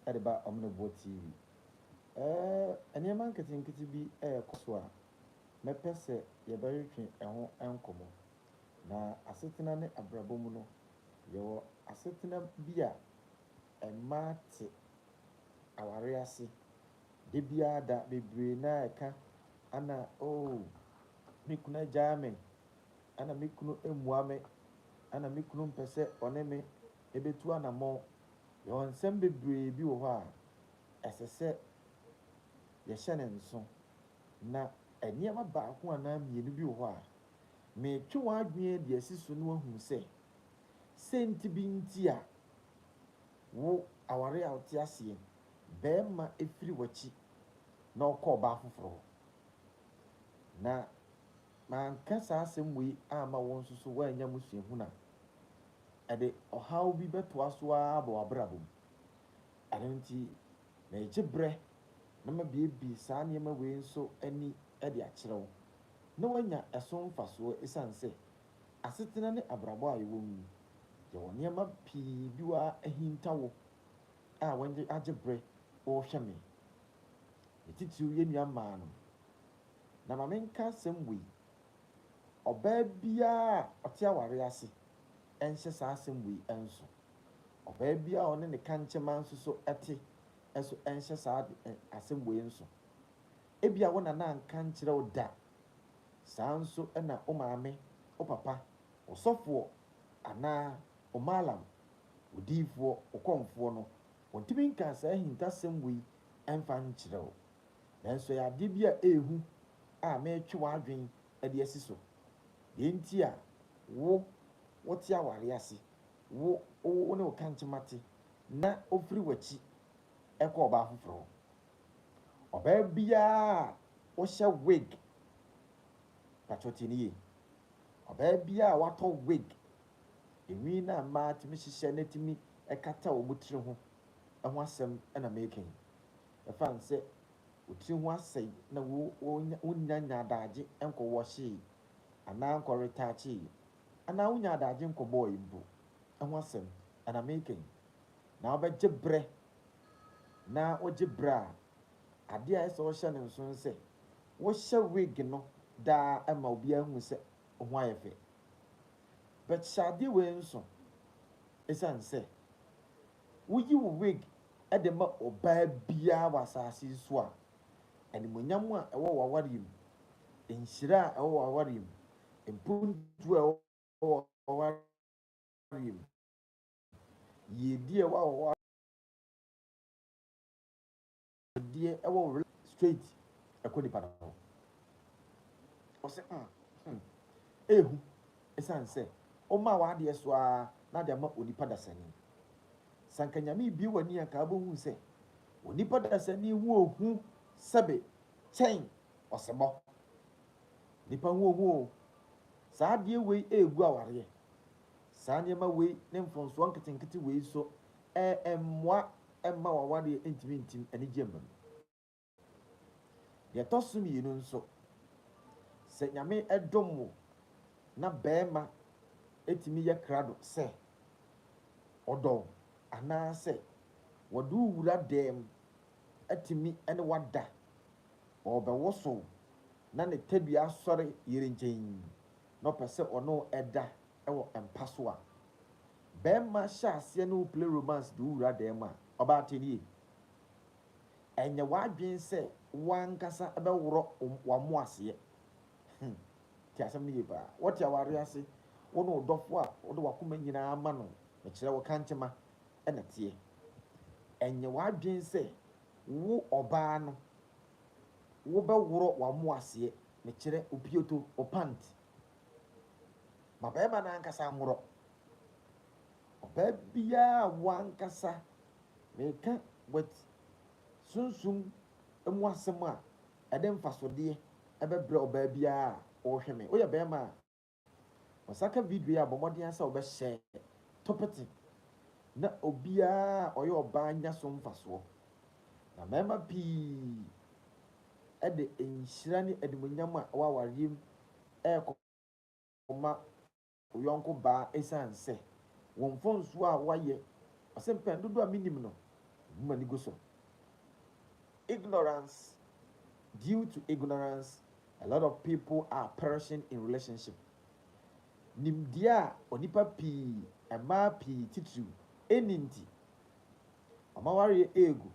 Ediba Omene Bour TV. Any man getting to be a coswa. Me pese ye very train enkomo. Na asetina ne abrabomuno. Yo asetina bia mate awariasi. Debia da bebre na eka ana mikuna jame ana mikunu emuame ana mikunu mpese oneme ebetu anamo yo nsem bebre bi wo ho a esese ye hyene nso na eniema baako ana mienu bi wo ho a me twe wadwen de asiso no ahu senti bi nti a wo aware a wote ase bema efiri wachi na okọ ba foforo na manka saa asɛm wei ama wɔn nso so wɔanya musuahu na ɛde ɔhaw bi bɛtoa so a ba wabrabom ɛno nti na egyebrɛ na mabiebi saa nneɛma wei nso ani ɛde akyerɛw na wanya ɛso mfasoɔ esan sɛ asetena ne abrabɔ a yɛwɔ mu yɛwɔ nneɛma pii bi wa ahintawo a wɔnye agyebrɛ wɔhwɛ me etitiw yɛ nua maa no na ma menka asɛm wei ɔbaa biara ɔte aware ase ɛnhyɛ saa asɛm wei ɛnso ɔbaa biara ɔne ne kankyɛma nso so ɛte ɛso ɛnhyɛ saa asɛm wei nso ebia wo nana nka nkyerɛ wo da saa nso ɛna wo maame wo papa wo sɔfoɔ anaa wo malam wo diifoɔ wo kɔmfoɔ no wɔntumi nka saa hintasɛm wei ɛmfa nkyerɛ wo nanso yɛ ade bi a ehu a metwe wadwen ɛde asi so yenti a wote aware ase wo ne wo kankyemate na ofiri wachi ɛkɔ ɔbaa foforo ɔbaa biara wohyɛ wig patwotini ɔbaa biara watɔ wig enwi na mmaa timi hyehyɛ na timi ɛkata wɔ mutiri ho ɛho asɛm ɛna making ɛfa nsɛ wotiri ho asɛe na wonya adagye ɛnkɔ wɔhye ana nkɔ retaache ana wonya adagye nkɔ bɔɔ imbo ɛho asɛm ɛna making na wobɛgye brɛ na wogye brɛ a ade a ɛsɛ wɔhyɛ ne nso nsɛ wohyɛ wig no daa ɛma obiara hu sɛ ho ayɛ fɛ bɛkyɛ ade wei nso ɛsan sɛ woyi wo wig ɛde ma ɔbaa biara wɔ asase so a animonyam a ɛwɔ waware mu nhyira a ɛwɔ waware mu mpuntu a ɛwɔ waware mu yedie a ɛwɔ die ɛwɔ straight ɛkɔ nipa no ɔsɛ ehu ɛsan sɛ ɔma wade so a na de ama onipa dasani sankanyame bi wani aka abohu sɛ onipa dasani hu ohu sɛbe kyɛn ɔsɛbɔ nipa hu ohu saa de wei egu aware saa nneɛma wei ne mfonso nketenkete wei so ɛmmoa ɛma wawade ntim ani gyemba deɛ tɔso mmienu nso sɛ nyame ɛdom wo na bɛɛma etimi yɛ krado sɛ ɔdɔ anaasɛ wɔde wura dɛm etimi ɛne wada ɔbɛwoso na ne tadua asɔre yere nkyɛn na ɔpɛ sɛ ɔno ɛda ɛwɔ mpa so a bɛɛma hyɛ aseɛ no play romance de wura dɛm a ɔbaate nie ɛnyɛ wadwen sɛ wankasa ɛbɛworɔ wamo aseɛ ti asɛm no yɛ paa wɔte aware ase wo ne ɔdɔfo a wode wakoma nyinaa ama no mekyerɛ wo kankyema ɛna teɛ ɛnyɛ wadwen sɛ wo ɔbaa no wobɛworɔ wamo aseɛ mekyerɛ opioto opant ma bɛɛma no ankasa nworɔ ɔbaa biara wankasa meka wat sunsum mu asɛm a ɛde mfasodeɛ ɛbɛbrɛ ɔbaa biara a ɔhwɛ me woyɛ bɛɛma a ɔsaka video a bɔmmɔden asa ɔbɛhyɛ topete na obiara ɔyɛ ɔbaa nya so mfasoɔ na mɛɛma pii ɛde nhyira ne animonyam a wawareɛ mu ɛkɔma oyɔnko baa ɛsan sɛ wɔn mfonso a wayɛ ɔsɛ mpɛn dodo a minim no mani go so. Ignorance. Due to ignorance, a lot of people are perishing in relationship. Nimdia onipa pii, mmaa pii titiriw ɛni nti ɔmo awareɛ egu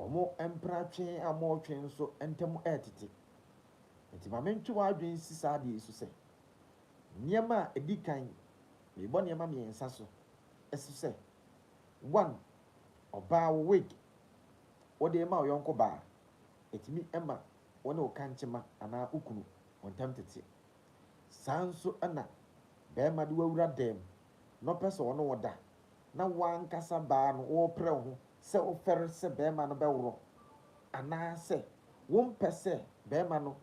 ɔmo mpratwe a ɔmo twe nso ntɛm ɛtete. Nti maame ntwe w'adwene si saa adeɛ so sɛ nneɛma a edi kan mebɔ nneɛma mmiɛnsa so ɛso sɛ one, ɔbaa wo wig wɔde ɛma ɔyɔnko baa etimi ɛma wɔne wo kankyema anaa ukunu wɔntam tete. Saa nso ɛna bɛrima de wawura dɛm na ɔpɛ sɛ ɔno wɔda na wankasa baa no wɔɔprɛ wo ho sɛ wofɛre sɛ bɛrima no bɛworɔ anaasɛ wompɛ sɛ bɛrima no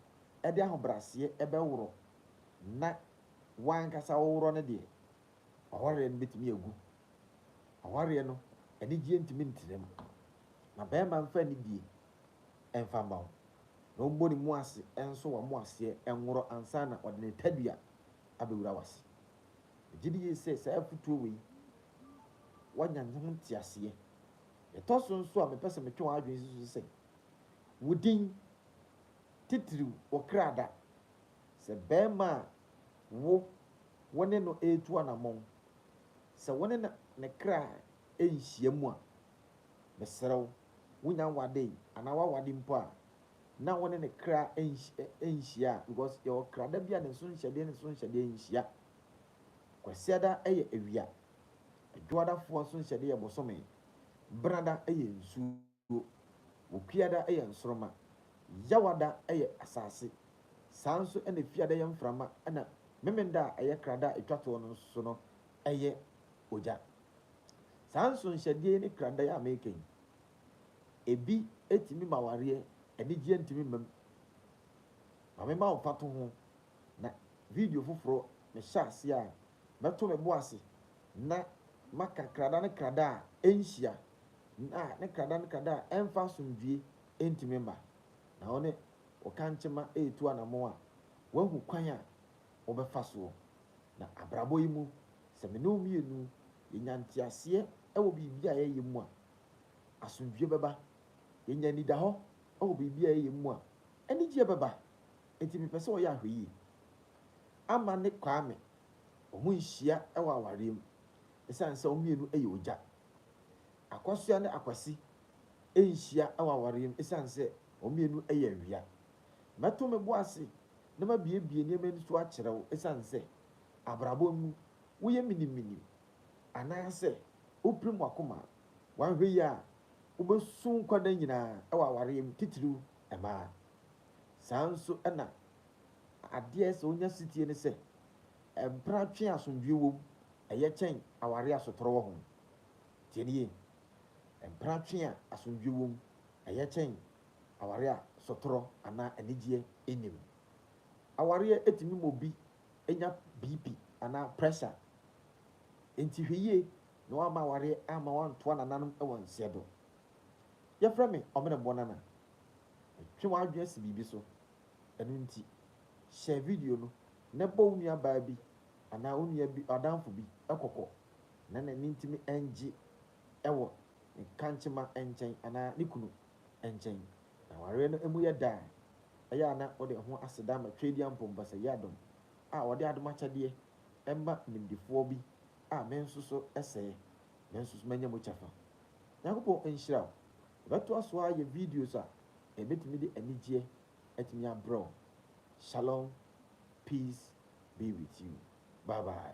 ɛde ahobraseɛ ɛbɛworɔ na wankasa wɔworɔ no deɛ ɔwareɛ no bɛtumi agu. Ɔwareɛ no anigyeɛ ntumi ntrɛ mu na bɛrima mfa ne die ɛmfa mma wo na ɔmmɔ ne mu ase ɛnso wɔ mo aseɛ ɛnworɔ ansa na ɔde ne tadua abɛwura wase. Gye di yie sɛ saa afutuo wei wanya ne ho nteaseɛ. Ɛtɔ so nso a mepɛ sɛ metwe wɔn adwene si so sɛ wo din titiriw wɔ krada. Sɛ bɛrima a wo ne no ɛretu anammɔn, sɛ wo ne ne kra ɛnhyia mu a, mesrɛ wo wonya wade anaa wawade mpo a na wo ne ne kra ɛnhyia because yɛwɔ krada bi a ne so nhyɛdeɛ nhyia. Kwasiada ɛyɛ awia, adwoadafoɔ nso nhyɛdeɛ yɛ bosome, brada ɛyɛ nsuo, okuada ɛyɛ nsoroma, yawada ɛyɛ asase. Saa nso ɛna fiada yɛ mframa ɛna memenda a ɛyɛ krada a ɛtwa toɔ no nso no ɛyɛ ogya. Saa nso nhyɛdeɛ ne krada yɛ Amerika yi, ebi etimi ma wareɛ anigyeɛ ntimi mam. Maame ma wo fa to ho na video foforɔ mehyɛ ase a mɛto me bo ase na maka krada ne krada a ɛnhyia na ne krada a ɛmfa asomdwie ɛntimi mba na wo ne ɔka nkyema ɛɛtu anammɔn a wahu kwan a wɔbɛfa soɔ. Na abrabɔ yi mu sɛ me ne wo mmienu yɛnya nteaseɛ ɛwɔ biribi a yɛyɛ mu a asomdwie bɛba. Yɛnya nida hɔ ɛwɔ biribi a yɛyɛ mu a anigyeɛ bɛba. Enti mepɛ sɛ ɔyɛ ahwɛ yie. Ama ne Kwame ɔmo nhyia ɛwɔ awareɛ mu ɛsiane sɛ ɔmo mmienu ɛyɛ ogya. Akɔsoa ne akwasi ɛnhyia ɛwɔ awareɛ mu ɛsiane sɛ ɔmo mmienu ɛyɛ awia. Mɛto me bo ase na mabiebie nneɛma bi so akyerɛ wo ɛsiane sɛ abrabɔ mu woyɛ minimini anaasɛ wopirim wakoma wanhwɛ yi a wobɛsu nkɔda nyinaa ɛwɔ awareɛ mu titiriw ɛmaa. Saa nso ɛna adeɛ sɛ wonya sitie ne sɛ mpra twe asomdwie wɔ mu ɛyɛ kyɛn aware asotoro wɔ ho. Tie ne yie, mpra twe a asomdwie wɔ mu ɛyɛ kyɛn aware asotoro anaa anigyeɛ enim. Awareɛ etimi ma obi enya BP anaa pressure. Enti hwɛ yie na wama awareɛ ama wantoa nananom ɛwɔ nseɛ do. Yɛfrɛ me Omene Bour Nana. Twe w'adwene si biribi so. Ɛno nti share video no na bɔ wo nua baa bi anaa wo nua bi adamfo bi ɛkɔkɔ na n'ani ntimi ɛngye ɛwɔ ne kankyema ɛnkyɛn anaa ne kunu ɛnkyɛn. Na awareɛ no emu yɛ daa ɛyɛ ana wɔde ho aseda ma twɛdi ampɔmpasa yɛ adom a wɔde adom akyɛdeɛ ɛma nimdifoɔ bi a me nso so ɛsɛɛ me nso so manya mo kyɛfa. Nyankopɔn ɛnhyira wo. Bɛto aso a yɛ videos a ɛbɛtumi de anigyeɛ ɛtumi abrɛ wo. Shalom, peace be with you. Bye bye.